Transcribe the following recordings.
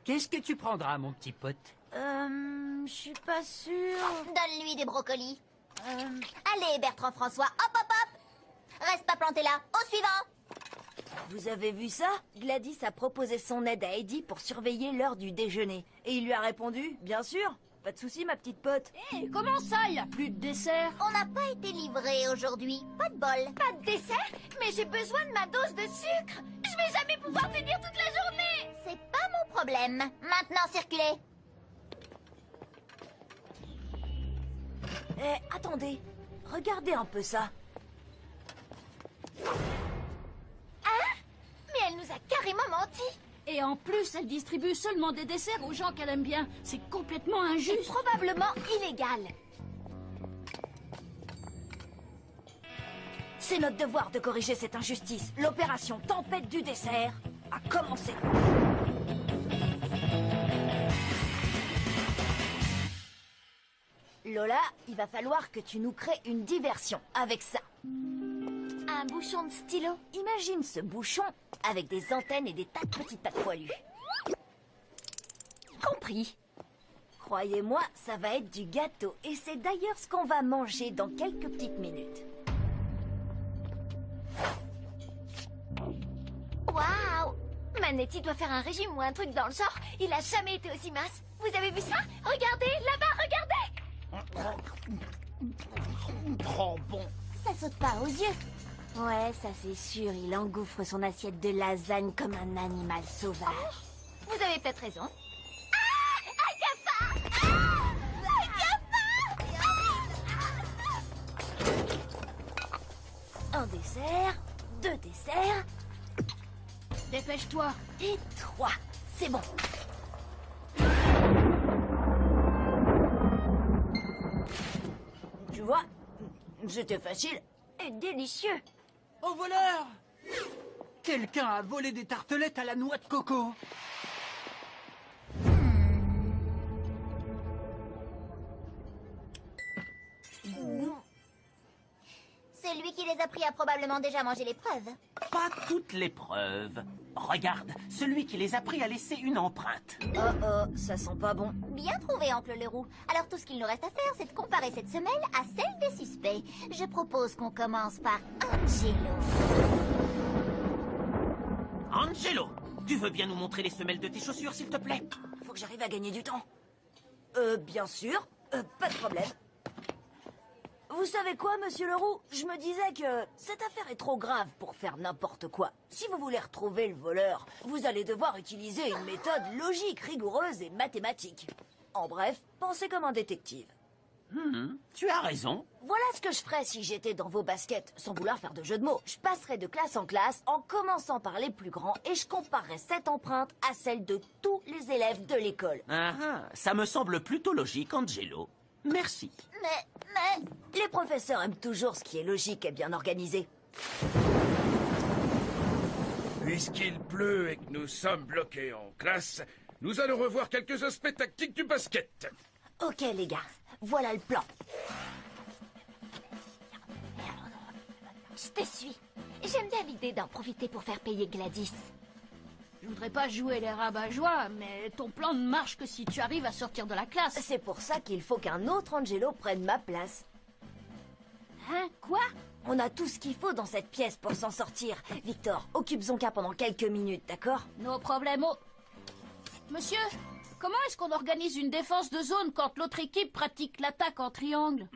Qu'est-ce que tu prendras, mon petit pote? Je suis pas sûre. Donne-lui des brocolis. Allez, Bertrand François, hop, hop, hop. Reste pas planté là. Au suivant. Vous avez vu ça? Gladys a proposé son aide à Eddie pour surveiller l'heure du déjeuner. Et il lui a répondu, bien sûr. Pas de souci, ma petite pote. Hé, comment ça, y a plus de dessert? On n'a pas été livré aujourd'hui. Pas de bol. Pas de dessert? Mais j'ai besoin de ma dose de sucre. Je vais jamais pouvoir tenir toute la journée. C'est pas mon problème. Maintenant, circulez. Attendez. Regardez un peu ça. Hein? Mais elle nous a carrément menti. Et en plus, elle distribue seulement des desserts aux gens qu'elle aime bien. C'est complètement injuste. Et probablement illégal. C'est notre devoir de corriger cette injustice. L'opération Tempête du dessert a commencé. Lola, il va falloir que tu nous crées une diversion avec ça. Un bouchon de stylo. Imagine ce bouchon avec des antennes et des tas de petites pattes poilues. Compris. Croyez-moi, ça va être du gâteau. Et c'est d'ailleurs ce qu'on va manger dans quelques petites minutes. Waouh! Manetti doit faire un régime ou un truc dans le genre. Il a jamais été aussi mince. Vous avez vu ça? Regardez, là-bas, regardez! Trop bon. Ça saute pas aux yeux. Ouais, ça c'est sûr, il engouffre son assiette de lasagne comme un animal sauvage. Vous avez peut-être raison. Ah! Un cafard! Ah! Un cafard! Un dessert, 2 desserts, Dépêche-toi. et 3. C'est bon. Tu vois, c'était facile et délicieux. Au voleur! Quelqu'un a volé des tartelettes à la noix de coco. Celui qui les a pris a probablement déjà mangé les preuves. Pas toutes les preuves. Regarde, celui qui les a pris a laissé une empreinte. Oh, ça sent pas bon. Bien trouvé, oncle Leroux. Alors tout ce qu'il nous reste à faire, c'est de comparer cette semelle à celle des suspects. Je propose qu'on commence par Angelo. Angelo, tu veux bien nous montrer les semelles de tes chaussures, s'il te plaît? Faut que j'arrive à gagner du temps. Bien sûr. Pas de problème. Vous savez quoi, monsieur Leroux? Je me disais que cette affaire est trop grave pour faire n'importe quoi. Si vous voulez retrouver le voleur, vous allez devoir utiliser une méthode logique, rigoureuse et mathématique. En bref, pensez comme un détective. Tu as raison. Voilà ce que je ferais si j'étais dans vos baskets, sans vouloir faire de jeu de mots. Je passerais de classe en classe en commençant par les plus grands et je comparerais cette empreinte à celle de tous les élèves de l'école. Ça me semble plutôt logique, Angelo. Merci. Mais... Les professeurs aiment toujours ce qui est logique et bien organisé. Puisqu'il pleut et que nous sommes bloqués en classe, nous allons revoir quelques aspects tactiques du basket. Ok les gars, voilà le plan. Je te suis. J'aime bien l'idée d'en profiter pour faire payer Gladys. Je voudrais pas jouer les rabat-joie, mais ton plan ne marche que si tu arrives à sortir de la classe. C'est pour ça qu'il faut qu'un autre Angelo prenne ma place. Hein? Quoi? On a tout ce qu'il faut dans cette pièce pour s'en sortir. Victor, occupe Zonka pendant quelques minutes, d'accord? No problemo. Monsieur, comment est-ce qu'on organise une défense de zone quand l'autre équipe pratique l'attaque en triangle?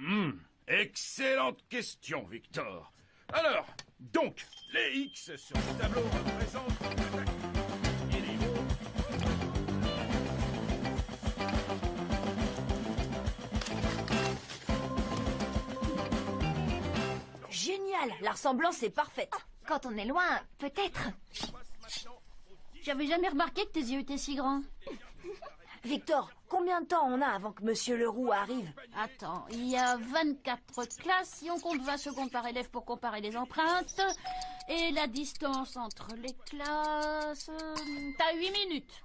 Excellente question, Victor. Alors, donc, les X sur le tableau représentent l'attaque. Et les O... Génial, la ressemblance est parfaite. Quand on est loin, peut-être. J'avais jamais remarqué que tes yeux étaient si grands. Victor, combien de temps on a avant que monsieur Leroux arrive? Attends, il y a 24 classes. Si on compte 20 secondes par élève pour comparer les empreintes. Et la distance entre les classes... T'as 8 minutes.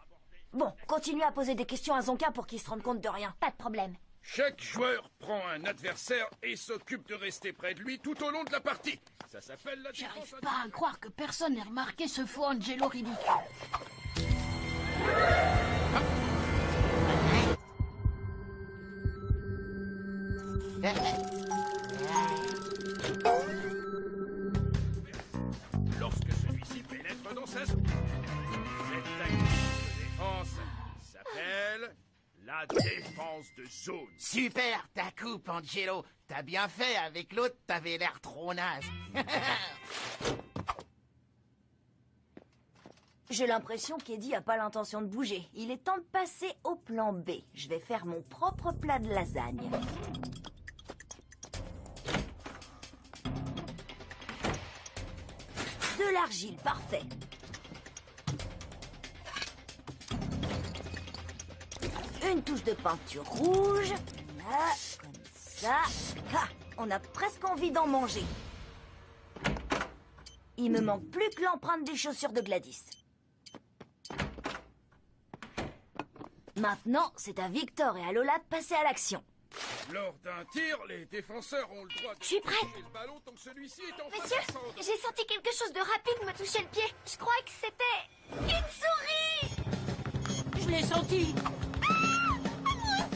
Bon, continuez à poser des questions à Zonka pour qu'il se rende compte de rien. Pas de problème. Chaque joueur prend un adversaire et s'occupe de rester près de lui tout au long de la partie. Ça s'appelle la défense. J'arrive pas à croire que personne n'ait remarqué ce faux Angelo ridicule. Lorsque celui-ci pénètre dans sa zone. Cette technique de défense s'appelle la défense de zone. Super ta coupe, Angelo. T'as bien fait, avec l'autre, t'avais l'air trop naze. J'ai l'impression qu'Eddie a pas l'intention de bouger. Il est temps de passer au plan B. Je vais faire mon propre plat de lasagne. De l'argile, parfait. Une touche de peinture rouge. Là, comme ça. Ah, on a presque envie d'en manger. Il me manque plus que l'empreinte des chaussures de Gladys. Maintenant, c'est à Victor et à Lola de passer à l'action. Lors d'un tir, les défenseurs ont le droit de Je suis prête. toucher le ballon tant que celui-ci est en Monsieur, face au centre. j'ai senti quelque chose de rapide me toucher le pied. Je crois que c'était une souris. Je l'ai senti. Moi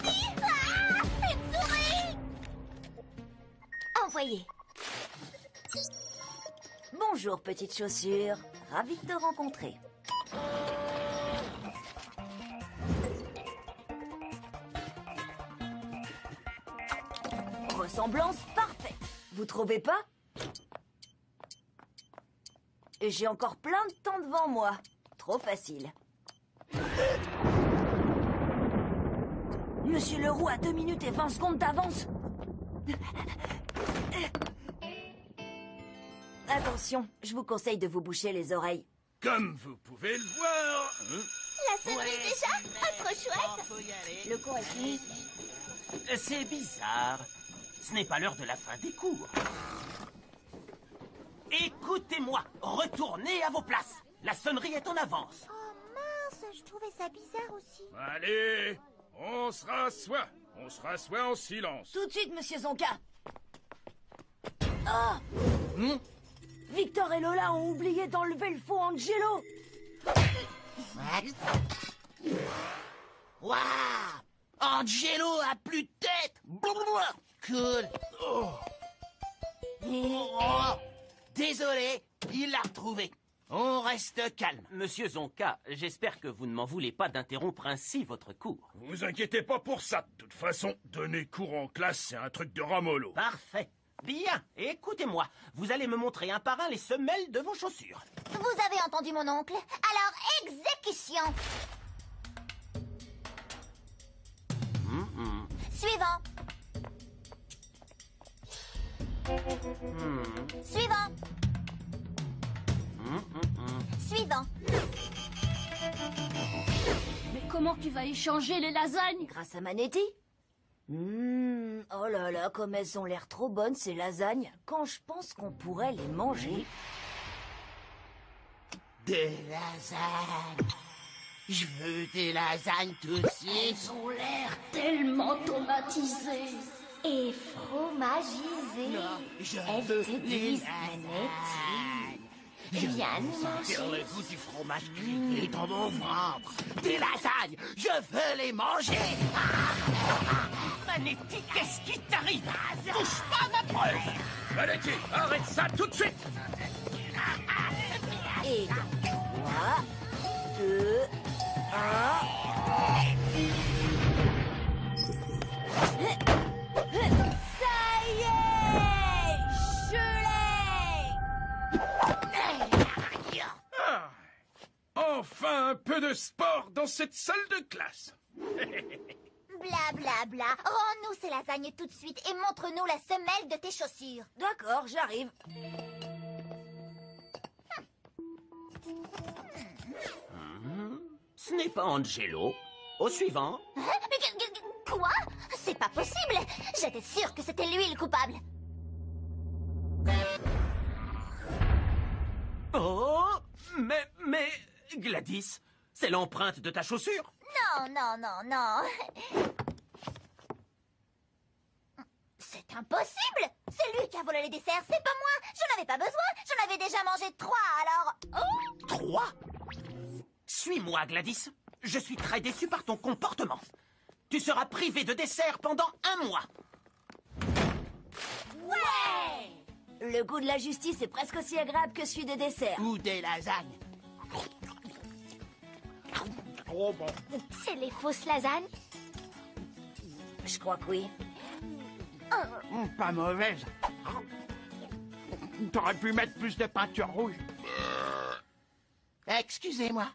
aussi. Ah, une souris. Envoyé. Bonjour, petite chaussure. Ravie de te rencontrer. Ressemblance parfaite. Vous trouvez pas? Et j'ai encore plein de temps devant moi. Trop facile. Monsieur Leroux a 2 minutes et 20 secondes d'avance. Attention, je vous conseille de vous boucher les oreilles. Comme vous pouvez le voir, La sonnerie déjà. Ah, trop chouette. Faut y aller. Le cours est fini. C'est bizarre. Ce n'est pas l'heure de la fin des cours. Écoutez-moi, retournez à vos places. La sonnerie est en avance. Oh mince, je trouvais ça bizarre aussi. allez, on se rassoit. On se rassoit en silence. Tout de suite, monsieur Zonka. Oh Victor et Lola ont oublié d'enlever le faux Angelo. Waouh! Angelo a plus de tête! Blablabla. Cool! Oh. Oh. Désolé, il l'a retrouvé. On reste calme. Monsieur Zonka, j'espère que vous ne m'en voulez pas d'interrompre ainsi votre cours. Vous inquiétez pas pour ça. De toute façon, donner cours en classe, c'est un truc de ramolo. Parfait. Bien, écoutez-moi. Vous allez me montrer un par un les semelles de vos chaussures. Vous avez entendu mon oncle. Alors, exécution. Suivant. Suivant. Suivant. Mais comment tu vas échanger les lasagnes? Grâce à Manetti. Oh là là, comme elles ont l'air trop bonnes, ces lasagnes. Quand je pense qu'on pourrait les manger. Des lasagnes. Je veux des lasagnes tout de suite. Elles ont l'air tellement tomatisées. Et fromagisé. Je Elles veux te des disent, lasagnes. Viens nous Sentir manger. le goût du fromage grillé dans mon ventre. Des lasagnes, je veux les manger. Manetti, qu'est-ce qui t'arrive? Touche pas à ma preuve! Manetti, arrête ça tout de suite. Et 3, 2, 1. Ça y est! Je l'ai! Ah, enfin un peu de sport dans cette salle de classe. Bla bla bla. Rends-nous ces lasagnes tout de suite et montre-nous la semelle de tes chaussures. D'accord, j'arrive. Ce n'est pas Angelo. Au suivant. Hein? Mais quoi? C'est pas possible. J'étais sûre que c'était lui le coupable. Oh, mais, Gladys, c'est l'empreinte de ta chaussure. Non, non, non, non. C'est impossible. C'est lui qui a volé les desserts, c'est pas moi. J'en avais pas besoin. J'en avais déjà mangé 3, alors... Oh! 3. Suis-moi, Gladys. Je suis très déçu par ton comportement. Tu seras privé de dessert pendant 1 mois. Le goût de la justice est presque aussi agréable que celui des desserts. Ou des lasagnes. Oh bon. C'est les fausses lasagnes? Je crois que oui. Pas mauvaise. T'aurais pu mettre plus de peinture rouge. Excusez-moi.